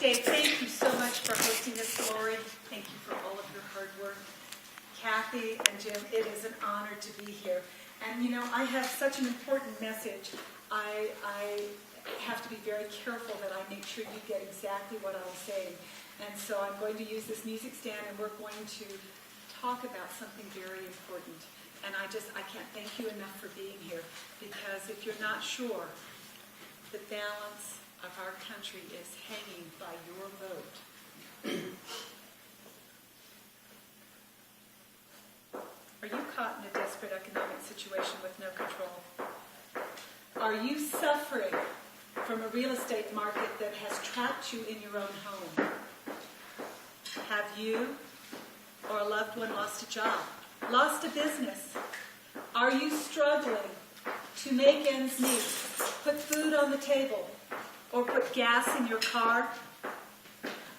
Dave, thank you so much for hosting us, Lori. Thank you for all of your hard work. Kathy and Jim, it is an honor to be here. And you know, I have such an important message. I have to be very careful that I make sure you get exactly what I'm saying. And so I'm going to use this music stand, and we're going to talk about something very important. And I can't thank you enough for being here, because if you're not sure, the balance of our country is hanging by your vote. Are you caught in a desperate economic situation with no control? Are you suffering from a real estate market that has trapped you in your own home? Have you or a loved one lost a job, lost a business? Are you struggling to make ends meet, put food on the table, or put gas in your car?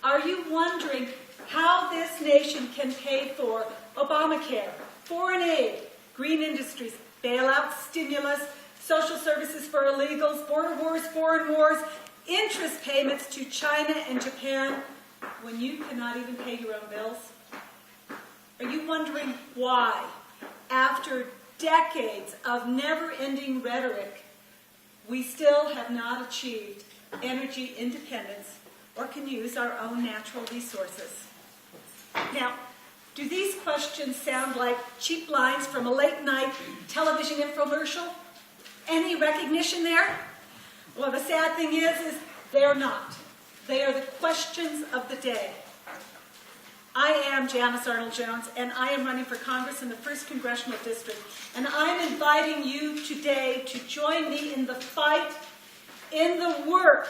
Are you wondering how this nation can pay for Obamacare, foreign aid, green industries, bailout, stimulus, social services for illegals, border wars, foreign wars, interest payments to China and Japan, when you cannot even pay your own bills? Are you wondering why, after decades of never-ending rhetoric, we still have not achieved energy independence or can use our own natural resources? Now, do these questions sound like cheap lines from a late-night television infomercial? Any recognition there? Well, the sad thing is they're not. They are the questions of the day. I am Janice Arnold-Jones, and I am running for Congress in the 1st Congressional District. And I'm inviting you today to join me in the fight, in the work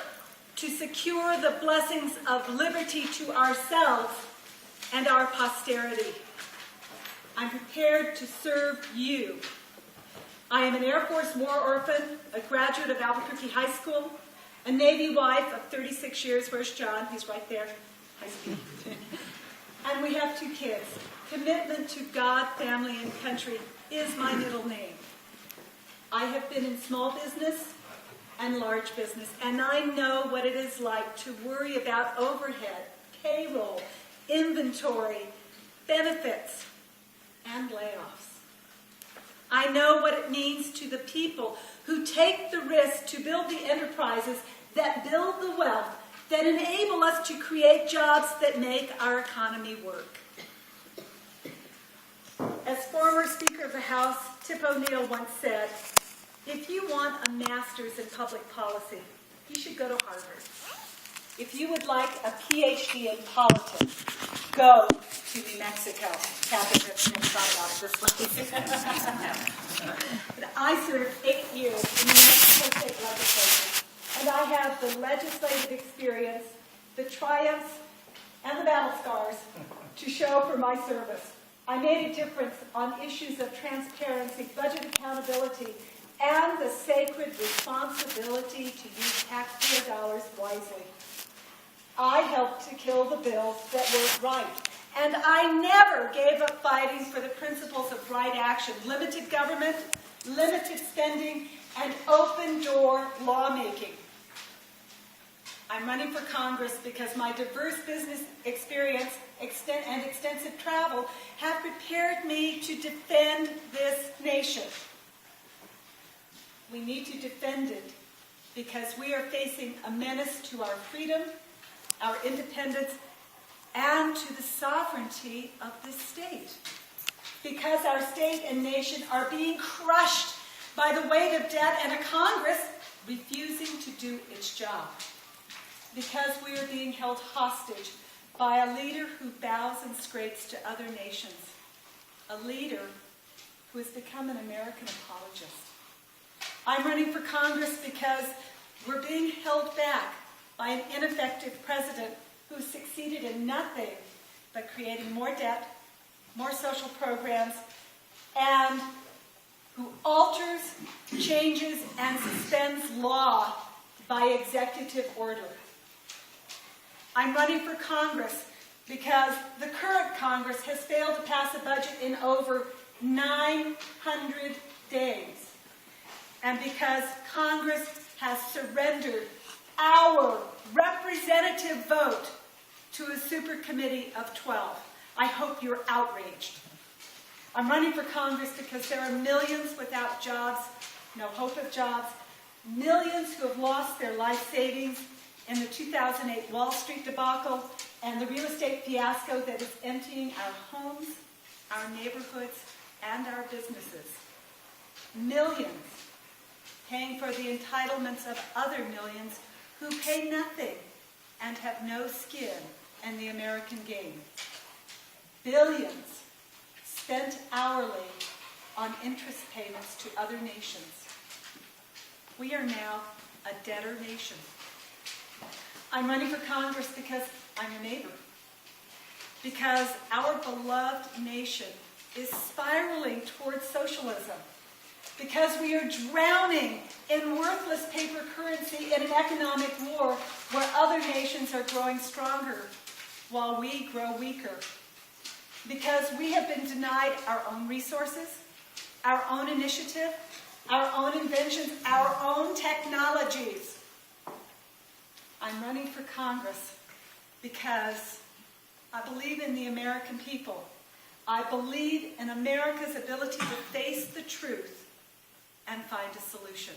to secure the blessings of liberty to ourselves and our posterity. I'm prepared to serve you. I am an Air Force war orphan, a graduate of Albuquerque High School, a Navy wife of 36 years. Where's John? He's right there. High speed. And we have 2 kids. Commitment to God, family, and country is my middle name. I have been in small business and large business, and I know what it is like to worry about overhead, payroll, inventory, benefits, and layoffs. I know what it means to the people who take the risk to build the enterprises that build the wealth that enable us to create jobs that make our economy work. As former Speaker of the House Tip O'Neill once said, if you want a master's in public policy, you should go to Harvard. If you would like a PhD in politics, go to New Mexico. Kathy just never thought about it this way. I served 8 years in the New Mexico State Legislature, and I have the legislative experience, the triumphs, and the battle scars to show for my service. I made a difference on issues of transparency, budget accountability, and the sacred responsibility to use taxpayer dollars wisely. I helped to kill the bills that were right, and I never gave up fighting for the principles of right action, limited government, limited spending, and open-door lawmaking. I'm running for Congress because my diverse business experience and extensive travel have prepared me to defend this nation. We need to defend it because we are facing a menace to our freedom, our independence, and to the sovereignty of this state. Because our state and nation are being crushed by the weight of debt and a Congress refusing to do its job. Because we are being held hostage by a leader who bows and scrapes to other nations. A leader who has become an American apologist. I'm running for Congress because we're being held back by an ineffective president who succeeded in nothing but creating more debt, more social programs, and who alters, changes, and suspends law by executive order. I'm running for Congress because the current Congress has failed to pass a budget in over 900 days. And because Congress has surrendered our representative vote to a super committee of 12. I hope you're outraged. I'm running for Congress because there are millions without jobs, no hope of jobs, millions who have lost their life savings in the 2008 Wall Street debacle and the real estate fiasco that is emptying our homes, our neighborhoods, and our businesses. Millions paying for the entitlements of other millions who pay nothing and have no skin in the American game. Billions spent hourly on interest payments to other nations. We are now a debtor nation. I'm running for Congress because I'm your neighbor. Because our beloved nation is spiraling towards socialism. Because we are drowning in worthless paper currency in an economic war where other nations are growing stronger while we grow weaker. Because we have been denied our own resources, our own initiative, our own inventions, our own technologies. I'm running for Congress because I believe in the American people. I believe in America's ability to face the truth and find a solution.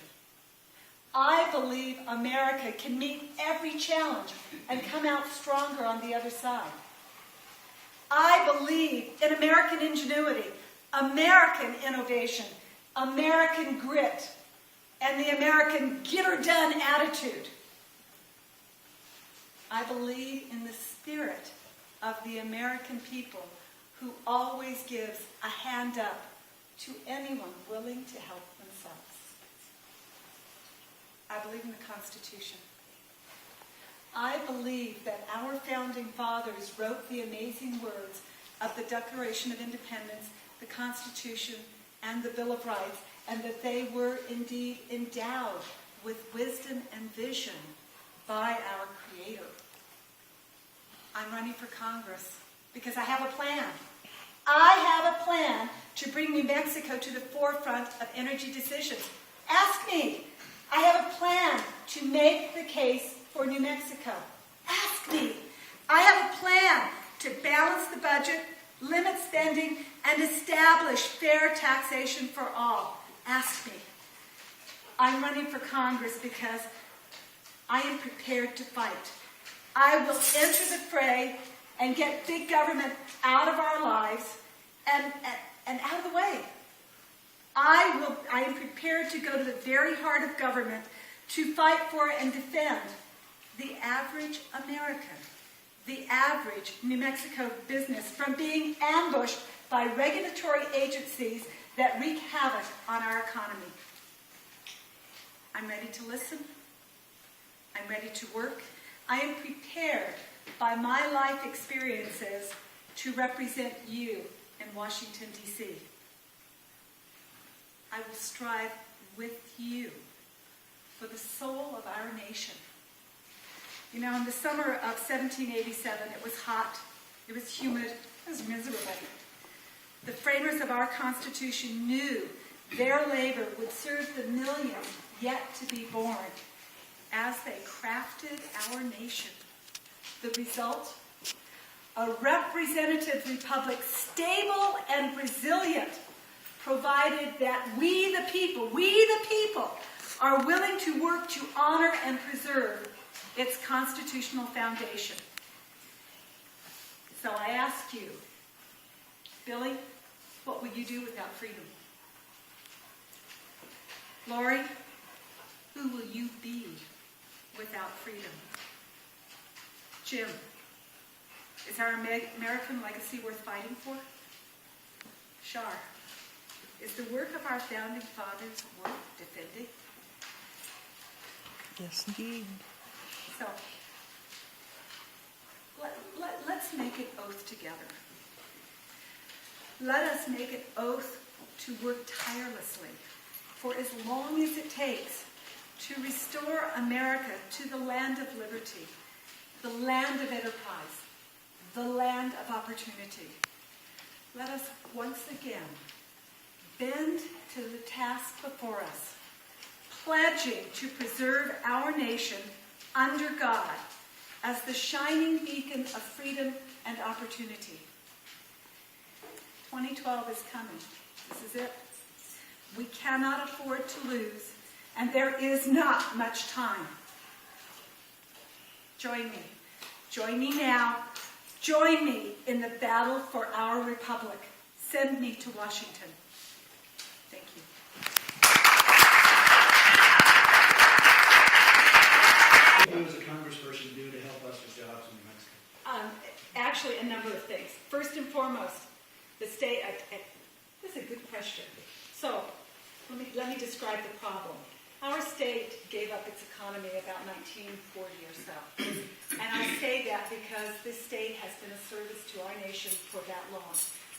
I believe America can meet every challenge and come out stronger on the other side. I believe in American ingenuity, American innovation, American grit, and the American get-her-done attitude. I believe in the spirit of the American people who always gives a hand up to anyone willing to help themselves. I believe in the Constitution. I believe that our founding fathers wrote the amazing words of the Declaration of Independence, the Constitution, and the Bill of Rights, and that they were indeed endowed with wisdom and vision by our Creator. I'm running for Congress because I have a plan. I have a plan to bring New Mexico to the forefront of energy decisions. Ask me. I have a plan to make the case for New Mexico. Ask me. I have a plan to balance the budget, limit spending, and establish fair taxation for all. Ask me. I'm running for Congress because I am prepared to fight. I will enter the fray and get big government out of our lives and out of the way. I am prepared to go to the very heart of government to fight for and defend the average American, the average New Mexico business from being ambushed by regulatory agencies that wreak havoc on our economy. I'm ready to listen. I'm ready to work. I am prepared by my life experiences to represent you in Washington, D.C. I will strive with you for the soul of our nation. You know, in the summer of 1787, it was hot, it was humid, it was miserable. The framers of our Constitution knew their labor would serve the millions yet to be born as they crafted our nation. The result? A representative republic, stable and resilient, provided that we the people, are willing to work to honor and preserve its constitutional foundation. So I ask you, Billy, what would you do without freedom? Lori, who will you be without freedom? Jim, is our American legacy worth fighting for? Shar, is the work of our founding fathers worth defending? Yes, indeed. So, let's make an oath together. Let us make an oath to work tirelessly for as long as it takes to restore America to the land of liberty, the land of enterprise, the land of opportunity. Let us once again bend to the task before us, pledging to preserve our nation under God, as the shining beacon of freedom and opportunity. 2012 is coming. This is it. We cannot afford to lose, and there is not much time. Join me. Join me now. Join me in the battle for our republic. Send me to Washington. Thank you. What do you as a congressperson do to help us with jobs in New Mexico? Actually, a number of things. First and foremost, the state. This is a good question. So, let me describe the problem. Our state gave up its economy about 1940 or so. And I say that because this state has been a service to our nation for that long.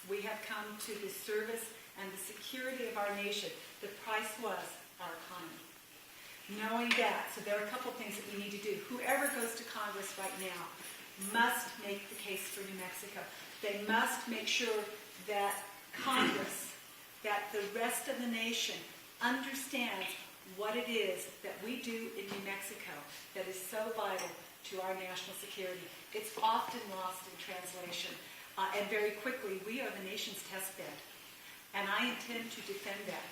We have come to the service and the security of our nation. The price was our economy. Knowing that, so there are a couple things that we need to do. Whoever goes to Congress right now must make the case for New Mexico. They must make sure that Congress, that the rest of the nation understands what it is that we do in New Mexico that is so vital to our national security. It's often lost in translation. And very quickly, we are the nation's test bed. And I intend to defend that.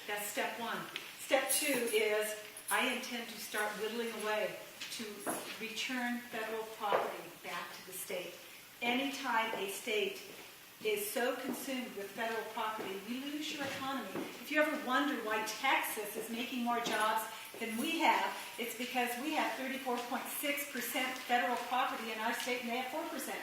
That's step one. Step two is I intend to start whittling away to return federal property back to the state. Anytime a state is so consumed with federal property, we lose your economy. If you ever wonder why Texas is making more jobs than we have, it's because we have 34.6% federal property in our state and they have 4%.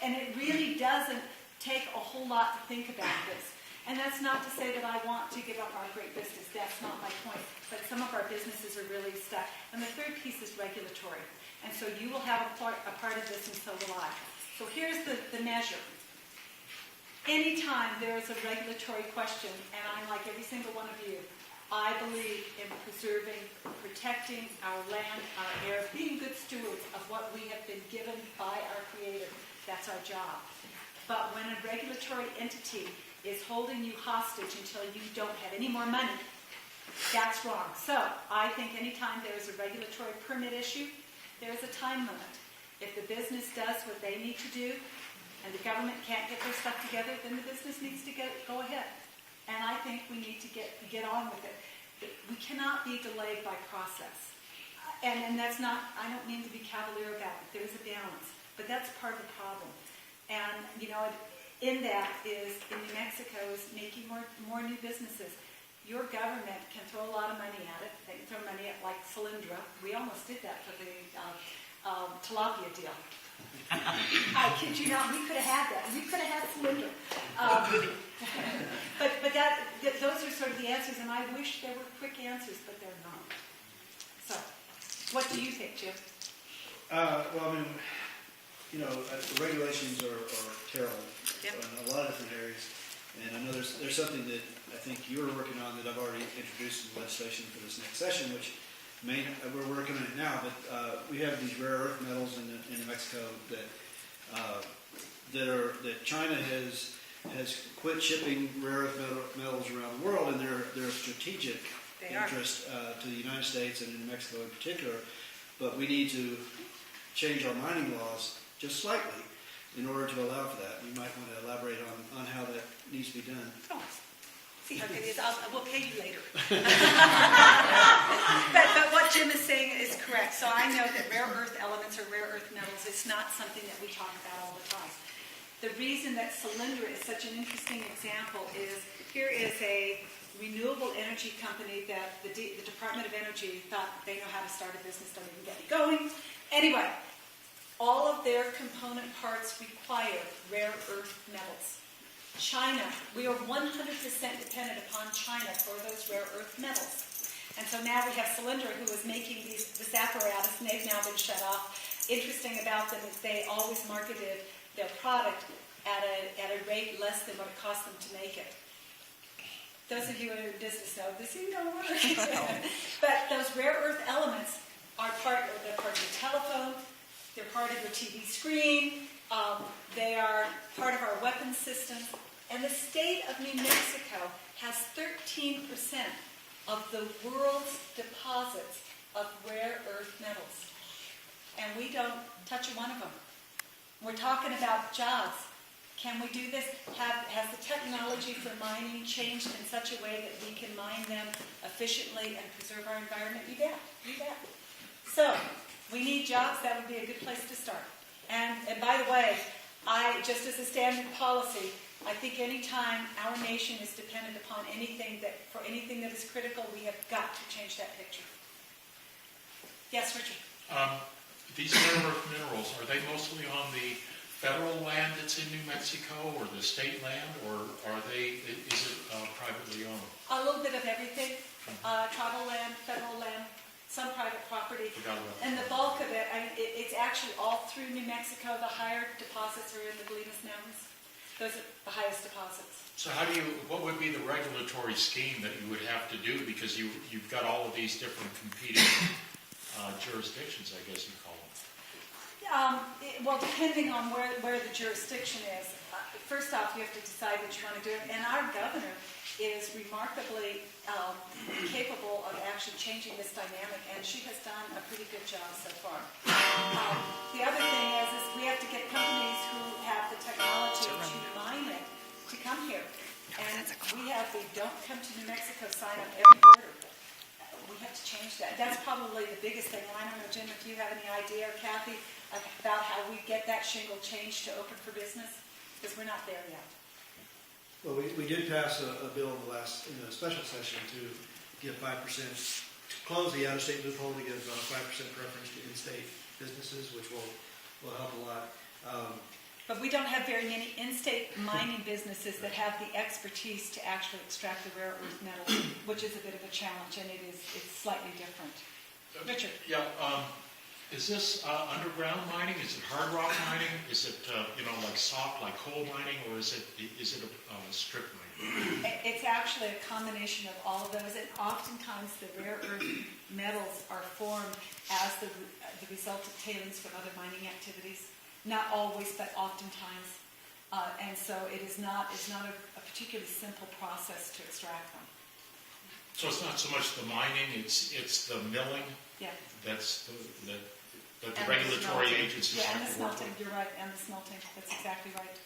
And it really doesn't take a whole lot to think about this. And that's not to say that I want to give up our great business. That's not my point. But some of our businesses are really stuck. And the third piece is regulatory. And so you will have a part of this, and so will I. So here's the measure. Anytime there is a regulatory question, and I'm like every single one of you, I believe in preserving, protecting our land, our air, being good stewards of what we have been given by our Creator. That's our job. But when a regulatory entity is holding you hostage until you don't have any more money, that's wrong. So I think anytime there is a regulatory permit issue, there is a time limit. If the business does what they need to do, and the government can't get their stuff together, then the business needs to go ahead. And I think we need to get on with it. We cannot be delayed by process. And that's not, I don't mean to be cavalier about it. There's a balance. But that's part of the problem. And, in that is, in New Mexico, is making more new businesses. Your government can throw a lot of money at it. They can throw money at, like, Solyndra. We almost did that for the tilapia deal. I kid you not, we could have had that. We could have had Solyndra. But those are sort of the answers, and I wish there were quick answers, but they're not. So, what do you think, Jim? The regulations are terrible Yep. in a lot of different areas. And I know there's something that I think you're working on that I've already introduced in legislation for this next session, which we're working on it now. But we have these rare earth metals in New Mexico that China has quit shipping rare earth metals around the world, and they're of strategic interest to the United States and in New Mexico in particular. But we need to change our mining laws just slightly in order to allow for that. You might want to elaborate on how that needs to be done. Oh, see how good it is. We'll pay you later. but what Jim is saying is correct. So I know that rare earth elements or rare earth metals is not something that we talk about all the time. The reason that Solyndra is such an interesting example is here is a renewable energy company that the Department of Energy thought they know how to start a business, don't even get it going. Anyway, all of their component parts require rare earth metals. China, we are 100% dependent upon China for those rare earth metals. And so now we have Solyndra, who is making this apparatus, and they've now been shut off. Interesting about them is they always marketed their product at a rate less than what it cost them to make it. Those of you who are in business know this ain't gonna work. But those rare earth elements are part of your telephone, they're part of your TV screen, they are part of our weapons system. And the state of New Mexico has 13% of the world's deposits of rare earth metals. and we don't touch one of them. We're talking about jobs. Can we do this? Has the technology for mining changed in such a way that we can mine them efficiently and preserve our environment? You bet, you bet. So, we need jobs. That would be a good place to start. And by the way, just as a standard policy, I think any time our nation is dependent upon anything that is critical, we have got to change that picture. Yes, Richard? These rare earth minerals, are they mostly on the federal land that's in New Mexico or the state land, or is it privately owned? A little bit of everything. Tribal land, federal land, some private property. And the bulk of it, it's actually all through New Mexico. The higher deposits are in the Bolinas Mountains. Those are the highest deposits. So what would be the regulatory scheme that you would have to do? Because you've got all of these different competing jurisdictions, I guess you call them. Well, depending on where the jurisdiction is, first off, you have to decide what you want to do. And our governor is remarkably capable of actually changing this dynamic, and she has done a pretty good job so far. The other thing is we have to get companies who have the technology to mine it to come here. And we don't come to New Mexico, sign up every border. We have to change that. That's probably the biggest thing. And I don't know, Jim, if you have any idea, or Kathy, about how we get that shingle changed to open for business, because we're not there yet. Well, we did pass a bill in the special session to give 5%, to close the out-of-state loophole, to give 5% preference to in-state businesses, which will help a lot. But we don't have very many in-state mining businesses that have the expertise to actually extract the rare earth metals, which is a bit of a challenge, and it's slightly different. Richard? Yeah. Is this underground mining? Is it hard rock mining? Is it like soft, like coal mining, or is it a strip mining? It's actually a combination of all of those, and oftentimes the rare earth metals are formed as the result of tailings from other mining activities. Not always, but oftentimes. And so it's not a particularly simple process to extract them. So it's not so much the mining; it's the milling. Yeah. That's the regulatory agencies and have the to work smelting. with. You're right, and the smelting. That's exactly right.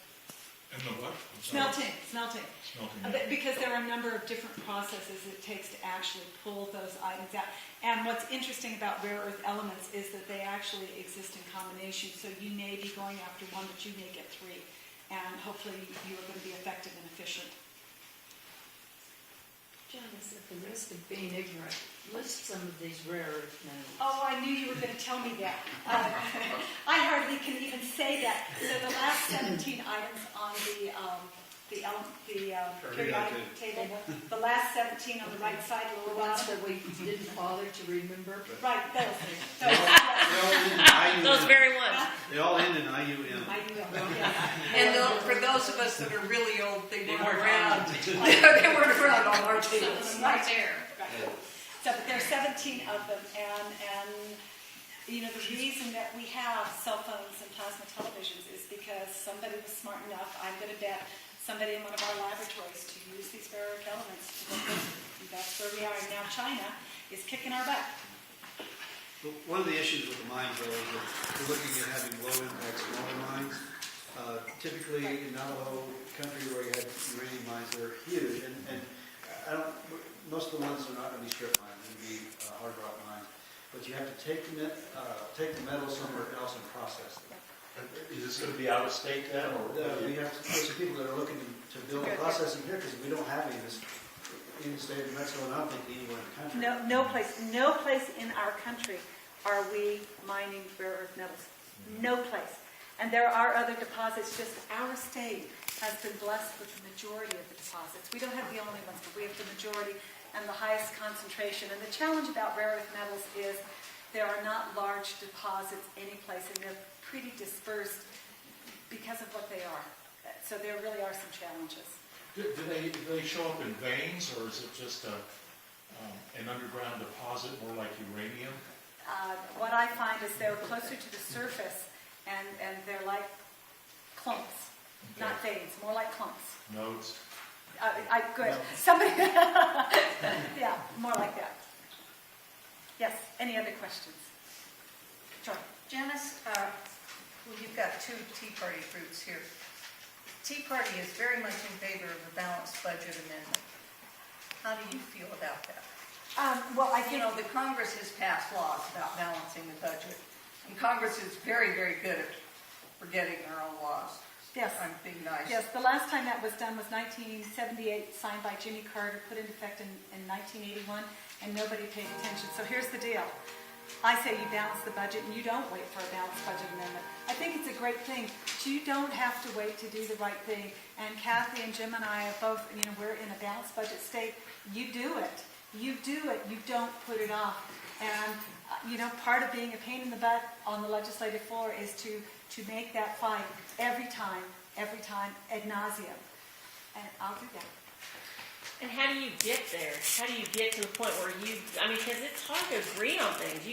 And the what? I'm sorry. Smelting. Smelting. Because there are a number of different processes it takes to actually pull those items out. And what's interesting about rare earth elements is that they actually exist in combination. So you may be going after one, but you may get three. And hopefully you are going to be effective and efficient. Janice, at the risk of being ignorant, list some of these rare earth minerals. Oh, I knew you were going to tell me that. I hardly can even say that. So the last 17 items on the periodic table, the last 17 on the right side, The lower ones bottom. that we didn't bother to remember. Right, those. Those very ones. They all end in IUM. And for those of us that are really old, they weren't around. They weren't around on our tables. Right there. Right. So, but there are 17 of them, and the reason that we have cell phones and plasma televisions is because somebody was smart enough, I'm going to bet, somebody in one of our laboratories to use these rare earth elements to look at. That's where we are. And now China is kicking our butt. But one of the issues with the mines, though, is that we're looking at having low-impact smaller mines. Typically, in Navajo country, where you have uranium mines, they're huge, and most of the ones are not going to be strip mines; they're going to be hard rock mines. But you have to take the metal somewhere else and process them. Is this going to be out of state then, or? We have there's some people that are looking to build a processing here because we don't have any of this in the state of New Mexico, and I don't think anywhere in the country. No place in our country are we mining rare earth metals. No place. And there are other deposits. Just our state has been blessed with the majority of the deposits. We don't have the only ones, but we have the majority and the highest concentration. And the challenge about rare earth metals is there are not large deposits any place, and they're pretty dispersed because of what they are. So there really are some challenges. Do they show up in veins, or is it just an underground deposit, more like uranium? What I find is they're closer to the surface, and they're like clumps, not veins, more like clumps. Nodes? Good. Somebody, yeah, more like that. Yes, any other questions? Sure. Janice, well, you've got two Tea Party groups here. Tea Party is very much in favor of a balanced budget amendment. How do you feel about that? Well, I You think, know, the Congress has passed laws about balancing the budget, and Congress is very, very good at forgetting their own laws. yes. I'm being nice. Yes, the last time that was done was 1978, signed by Jimmy Carter, put into effect in 1981, and nobody paid attention. So here's the deal. I say you balance the budget and you don't wait for a balanced budget amendment. I think it's a great thing. You don't have to wait to do the right thing. And Kathy and Jim and I are both, we're in a balanced budget state. You do it. You do it. You don't put it off. And, part of being a pain in the butt on the legislative floor is to make that fight every time, ad nauseum. And I'll do that. And how do you get there? How do you get to the point where because it's hard to agree on things.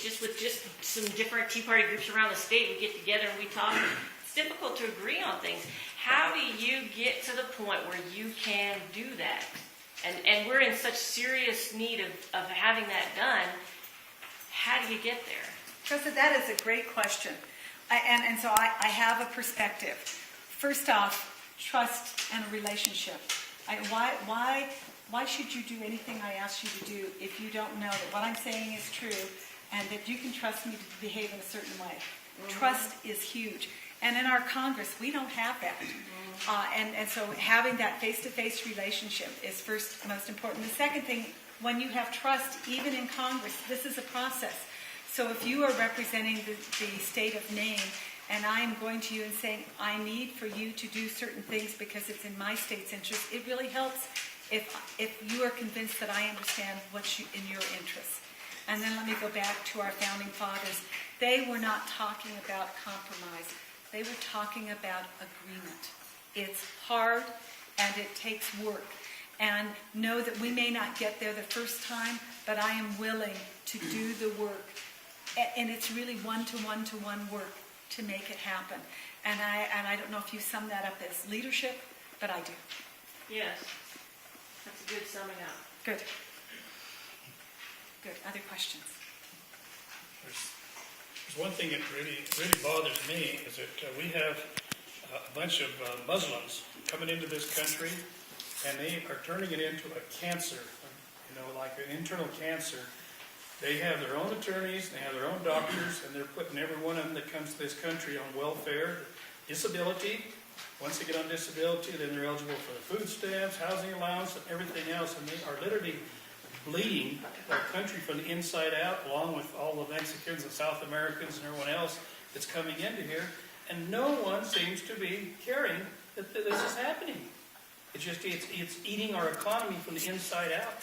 Just with some different Tea Party groups around the state, we get together and we talk. It's difficult to agree on things. How do you get to the point where you can do that? And we're in such serious need of having that done. How do you get there? Trista, that is a great question. So I have a perspective. First off, trust and a relationship. Why should you do anything I ask you to do if you don't know that what I'm saying is true and that you can trust me to behave in a certain way? Mm-hmm. Trust is huge. And in our Congress, we don't have that. And so having that face-to-face relationship is first most important. The second thing, when you have trust, even in Congress, this is a process. So if you are representing the state of Maine, and I am going to you and saying, I need for you to do certain things because it's in my state's interest, it really helps if you are convinced that I understand what's in your interest. And then let me go back to our founding fathers. They were not talking about compromise. They were talking about agreement. It's hard and it takes work. And know that we may not get there the first time, but I am willing to do the work. And it's really one-to-one work to make it happen. And I don't know if you sum that up as leadership, but I do. Yes. That's a good summing up. Good. Good. Other questions? There's one thing that really bothers me is that we have a bunch of Muslims coming into this country, and they are turning it into a cancer, like an internal cancer. They have their own attorneys, they have their own doctors, and they're putting every one of them that comes to this country on welfare, disability. Once they get on disability, then they're eligible for the food stamps, housing allowance, and everything else, and they are literally bleeding our country from the inside out, along with all the Mexicans and South Americans and everyone else that's coming into here, and no one seems to be caring that this is happening. It's eating our economy from the inside out.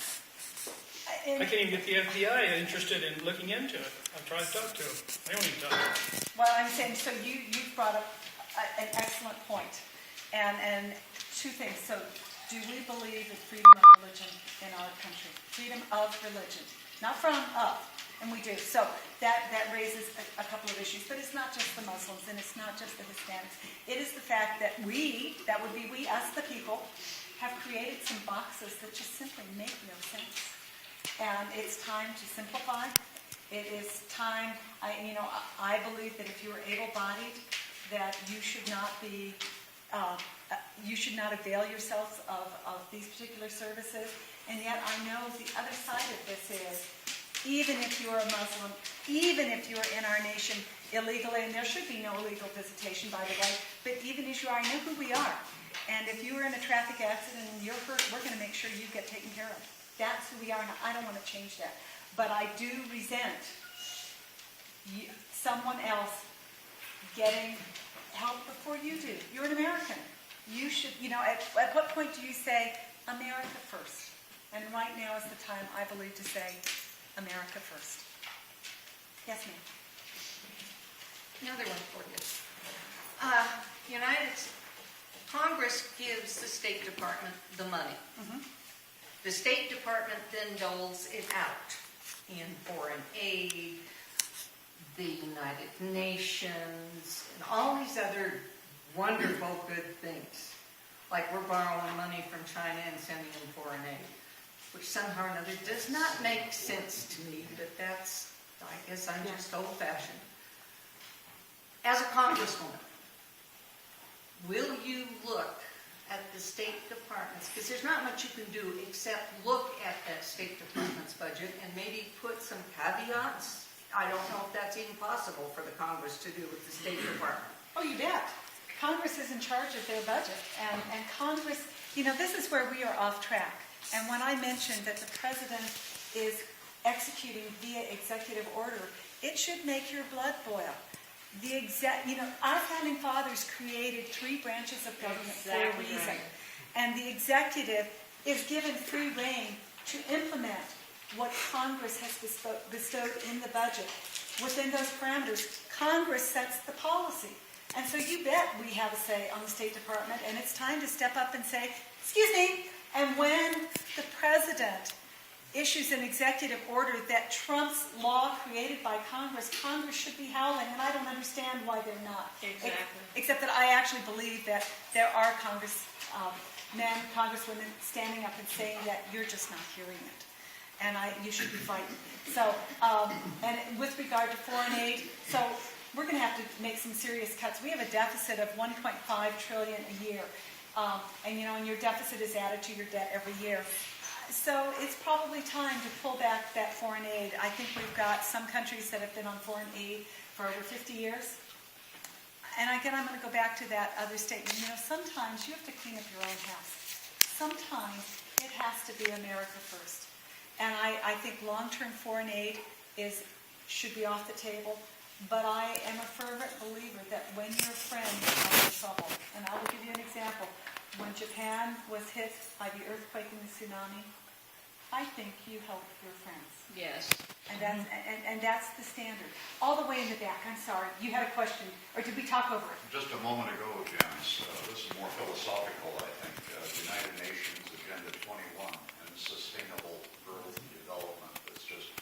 I can't even get the FBI interested in looking into it. I've tried to talk to them. They don't even talk. Well, I'm saying, so you've brought up an excellent point. And two things. So do we believe in freedom of religion in our country? Freedom of religion. Not from, of. And we do. So that raises a couple of issues. But it's not just the Muslims and it's not just the Hispanics. It is the fact that that would be we, us, the people, have created some boxes that just simply make no sense. And it's time to simplify. It is time, I believe that if you are able-bodied, that you should not avail yourselves of these particular services. And yet I know the other side of this is, even if you're a Muslim, even if you're in our nation illegally, and there should be no illegal visitation, by the way, but even as you are, I know who we are. And if you are in a traffic accident and you're hurt, we're going to make sure you get taken care of. That's who we are, and I don't want to change that. But I do resent someone else getting help before you do. You're an American. You should, at what point do you say, America first? And right now is the time, I believe, to say, America first. Yes, ma'am. Another one for you. Congress gives the State Department the money. Mm-hmm. The State Department then doles it out in foreign aid, the United Nations, and all these other wonderful good things. Like we're borrowing money from China and sending them foreign aid, which somehow or another does not make sense to me, but that's I guess I'm just old-fashioned. As a congresswoman, will you look at the State Department's, because there's not much you can do except look at that State Department's budget and maybe put some caveats? I don't know if that's even possible for the Congress to do with the State Department. Oh, you bet. Congress is in charge of their budget, and Congress, this is where we are off track. And when I mentioned that the president is executing via executive order, it should make your blood boil. Our founding fathers created 3 branches of government for a reason. Right. And the executive is given free rein to implement what Congress has bestowed in the budget. Within those parameters, Congress sets the policy. And so you bet we have a say on the State Department, and it's time to step up and say, excuse me. And when the president issues an executive order that trumps law created by Congress, Congress should be howling, and I don't understand why they're not. Exactly. Except that I actually believe that there are congressmen, congresswomen standing up and saying that you're just not hearing it. And you should be fighting. So, and with regard to foreign aid, so we're going to have to make some serious cuts. We have a deficit of $1.5 trillion a year. And your deficit is added to your debt every year. So it's probably time to pull back that foreign aid. I think we've got some countries that have been on foreign aid for over 50 years. And again, I'm going to go back to that other statement. Sometimes you have to clean up your own house. Sometimes it has to be America first. And I think long-term foreign aid should be off the table. But I am a fervent believer that when your friend is in trouble, and I will give you an example. When Japan was hit by the earthquake and the tsunami, I think you helped your friends. Yes. And that's the standard. All the way in the back. I'm sorry. You had a question, or did we talk over it? Just a moment ago, Janice, this is more philosophical, I think. United Nations Agenda 21 and sustainable growth and development that's just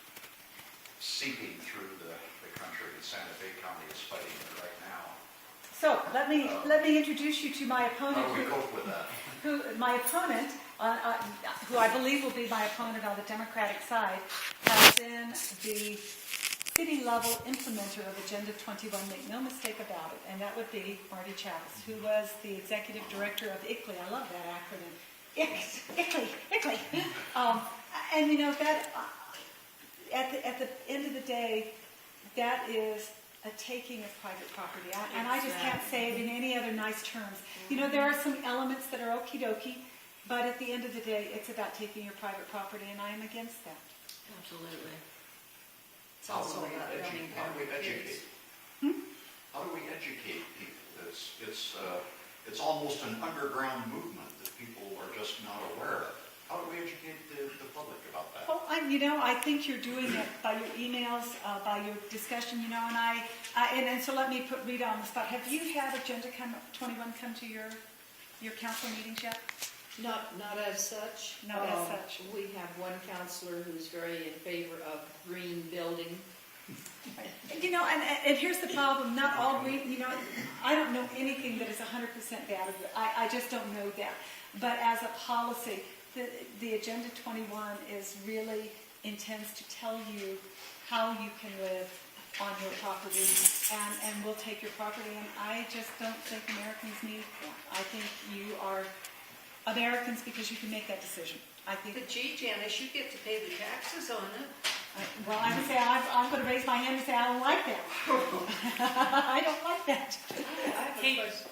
seeping through the country. Santa Fe County is fighting it right now. So let me introduce you to my opponent. How do we cope with that? My opponent, who I believe will be my opponent on the Democratic side, has been the city-level implementer of Agenda 21. Make no mistake about it, and that would be Marty Chavez, who was the executive director of ICLEI. I love that acronym. ICLEI. And that at the end of the day, that is a taking of private property. And I just can't say it in any other nice terms. There are some elements that are okie dokie, but at the end of the day, it's about taking your private property, and I am against that. Absolutely. It's also about running How do we educate? How do we educate people? It's almost an underground movement that people are just not aware of. How do we educate the public about that? Well, I think you're doing it by your emails, by your discussion, and so let me put Rita on the spot. Have you had Agenda 21 come to your council meetings yet? Not as such. Not as such. We have one counselor who's very in favor of green building. And here's the problem. Not all green, I don't know anything that is 100% bad. I just don't know that. But as a policy, the Agenda 21 is really intends to tell you how you can live on your property, and we'll take your property. And I just don't think Americans need that. I think you are Americans because you can make that decision. I think. But gee, Janice, you get to pay the taxes on it. Well, I would say I'm going to raise my hand and say I don't like that. I don't like that. I have a question.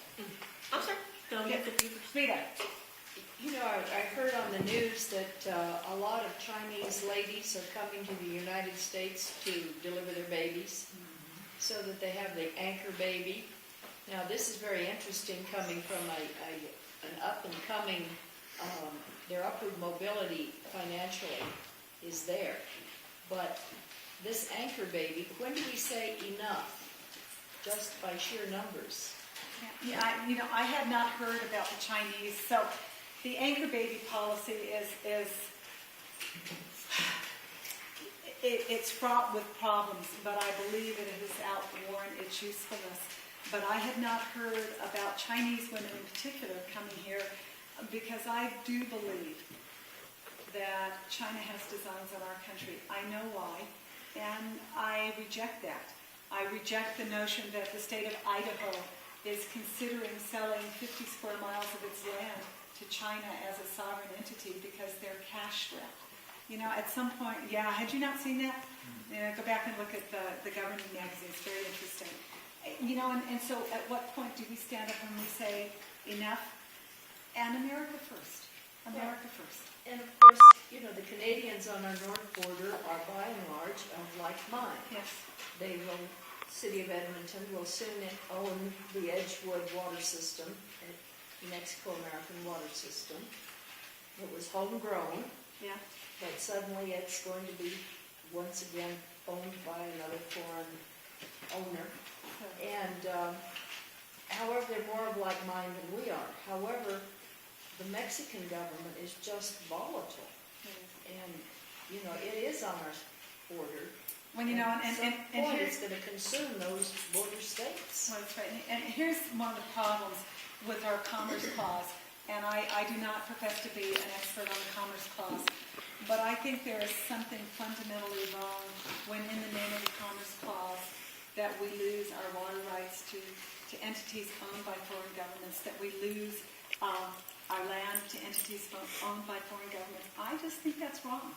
I'm sorry. Go ahead. Rita. I heard on the news that a lot of Chinese ladies are coming to the United States to deliver their babies, so that they have the anchor baby. Now, this is very interesting, coming from an up-and-coming, their upward mobility financially is there. But this anchor baby, when do we say enough? Just by sheer numbers. Yeah, I had not heard about the Chinese. So the anchor baby policy it's fraught with problems, but I believe it has outworn its usefulness. But I had not heard about Chinese women in particular coming here, because I do believe that China has designs on our country. I know why. And I reject that. I reject the notion that the state of Idaho is considering selling 50 square miles of its land to China as a sovereign entity because they're cash strapped. You know, at some point, yeah, had you not seen that? You know, go back and look at the governing magazine. It's very interesting. You know, and so at what point do we stand up and we say, enough? And America first. America first. And of course, you know, the Canadians on our north border are by and large of like mind. Yes. They will, City of Edmonton will soon own the Edgewood water system, a Mexico-American water system. It was homegrown, Yeah. but suddenly it's going to be once again owned by another foreign owner. And however, they're more of like mind than we are. However, the Mexican government is just volatile. And, you know, it is on our border. When you know, and at some point here's it's going to consume those border states. well, that's right. And here's one of the problems with our Commerce Clause. And I do not profess to be an expert on the Commerce Clause, but I think there is something fundamentally wrong when, in the name of the Commerce Clause, that we lose our water rights to entities owned by foreign governments, that we lose our land to entities owned by foreign governments. I just think that's wrong.